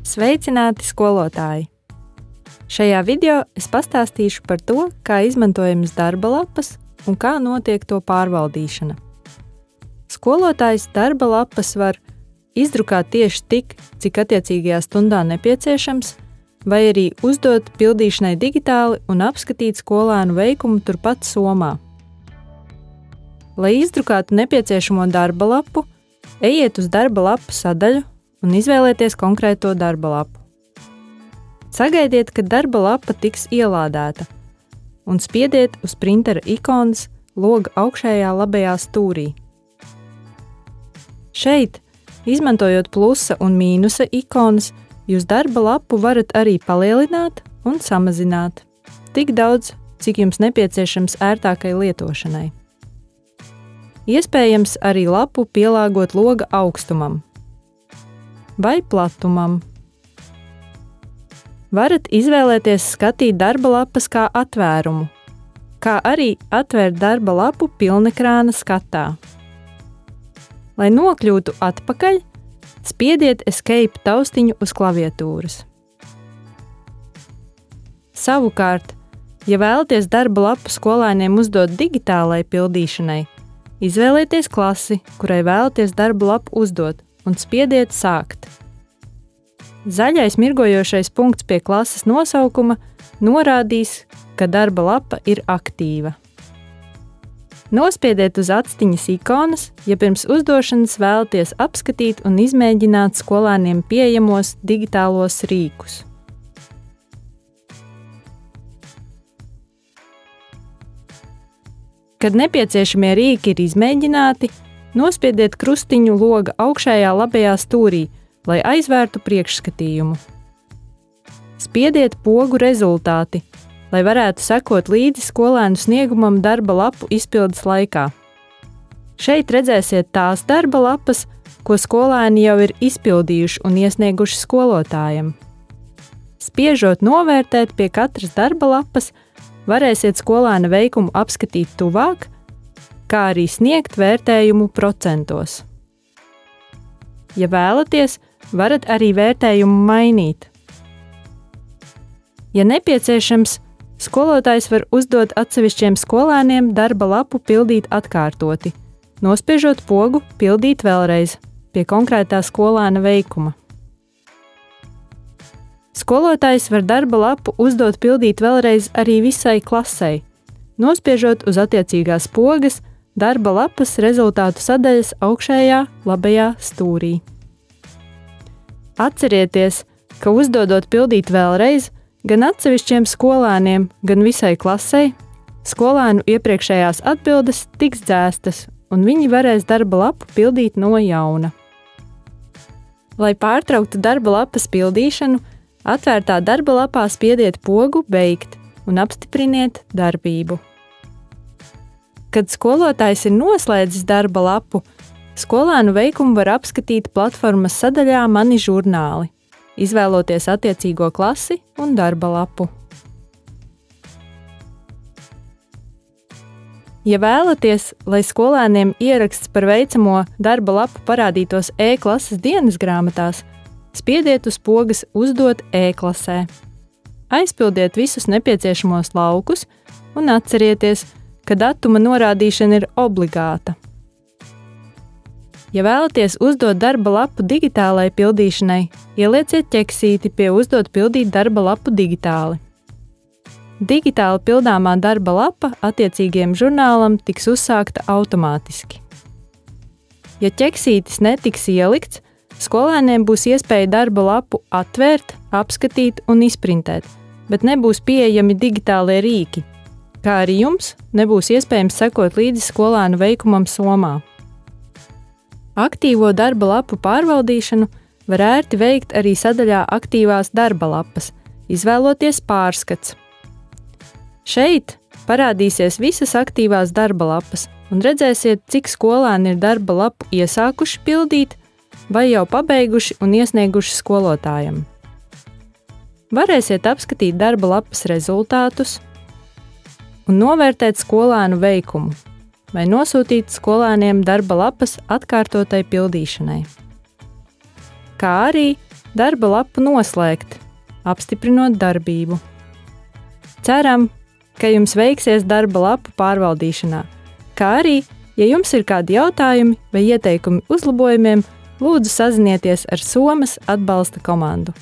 Sveicināti, skolotāji! Šajā video es pastāstīšu par to, kā izmantojamas darba lapas un kā notiek to pārvaldīšana. Skolotājs darba lapas var izdrukāt tieši tik, cik attiecīgajā stundā nepieciešams, vai arī uzdot pildīšanai digitāli un apskatīt skolēnu veikumu turpat somā. Lai izdrukātu nepieciešamo darba lapu, ejiet uz darba lapu sadaļu un izvēlieties konkrēto darba lapu. Sagaidiet, kad darba lapa tiks ielādēta, un spiediet uz printera ikonas loga augšējā labajā stūrī. Šeit, izmantojot plusa un mīnusa ikonas, jūs darba lapu varat arī palielināt un samazināt, tik daudz, cik jums nepieciešams ērtākai lietošanai. Iespējams arī lapu pielāgot loga augstumam vai platumam. Varat izvēlēties skatīt darba lapas kā atvērumu, kā arī atvērt darba lapu pilnekrāna skatā. Lai nokļūtu atpakaļ, spiediet Escape taustiņu uz klaviatūras. Savukārt, ja vēlaties darba lapu skolēniem uzdot digitālai pildīšanai, izvēlieties klasi, kurai vēlaties darba lapu uzdot, un spiediet Sākt. Zaļais mirgojošais punkts pie klases nosaukuma norādīs, ka darba lapa ir aktīva. Nospiediet uz atstiņas ikonas, ja pirms uzdošanas vēlaties apskatīt un izmēģināt skolēniem pieejamos digitālos rīkus. Kad nepieciešamie rīki ir izmēģināti, nospiediet krustiņu loga augšējā labajā stūrī, lai aizvērtu priekšskatījumu. Spiediet pogu rezultāti, lai varētu sekot līdzi skolēnu sniegumam darba lapu izpildes laikā. Šeit redzēsiet tās darba lapas, ko skolēni jau ir izpildījuši un iesnieguši skolotājiem. Spiežot novērtēt pie katras darba lapas, varēsiet skolēna veikumu apskatīt tuvāk, kā arī sniegt vērtējumu procentos. Ja vēlaties, varat arī vērtējumu mainīt. Ja nepieciešams, skolotājs var uzdot atsevišķiem skolēniem darba lapu pildīt atkārtoti, nospiežot pogu pildīt vēlreiz pie konkrētā skolēna veikuma. Skolotājs var darba lapu uzdot pildīt vēlreiz arī visai klasei, nospiežot uz attiecīgās pogas darba lapas rezultātu sadaļas augšējā labajā stūrī. Atcerieties, ka uzdodot pildīt vēlreiz gan atsevišķiem skolēniem, gan visai klasei, skolēnu iepriekšējās atbildes tiks dzēstas, un viņi varēs darba lapu pildīt no jauna. Lai pārtrauktu darba lapas pildīšanu, atvērtā darba lapā spiediet pogu Beigt un apstipriniet darbību. Kad skolotājs ir noslēdzis darba lapu, skolēnu veikumu var apskatīt platformas sadaļā Mani žurnāli, izvēloties attiecīgo klasi un darba lapu. Ja vēlaties, lai skolēniem ieraksts par veicamo darba lapu parādītos e-klases dienas grāmatās, spiediet uz pogas Uzdot e-klasē. Aizpildiet visus nepieciešamos laukus un atcerieties, ka datuma norādīšana ir obligāta. Ja vēlaties uzdot darba lapu digitālai pildīšanai, ielieciet ķeksīti pie Uzdot pildīt darba lapu digitāli. Digitāli pildāmā darba lapa attiecīgajam žurnālam tiks uzsākta automātiski. Ja ķeksītis netiks ielikts, skolēniem būs iespēja darba lapu atvērt, apskatīt un izprintēt, bet nebūs pieejami digitālie rīki, kā arī jums nebūs iespējams sekot līdzi skolēnu veikumam somā. Aktīvo darba lapu pārvaldīšanu var ērti veikt arī sadaļā Aktīvās darba lapas, izvēloties Pārskats. Šeit parādīsies visas aktīvās darba lapas un redzēsiet, cik skolēni ir darba lapu iesākuši pildīt vai jau pabeiguši un iesnieguši skolotājam. Varēsiet apskatīt darba lapas rezultātus un novērtēt skolēnu veikumu, vai nosūtīt skolēniem darba lapas atkārtotai pildīšanai. Kā arī darba lapu noslēgt, apstiprinot darbību. Ceram, ka jums veiksies darba lapu pārvaldīšanā, kā arī, ja jums ir kādi jautājumi vai ieteikumi uzlabojumiem, lūdzu sazinieties ar Somas atbalsta komandu.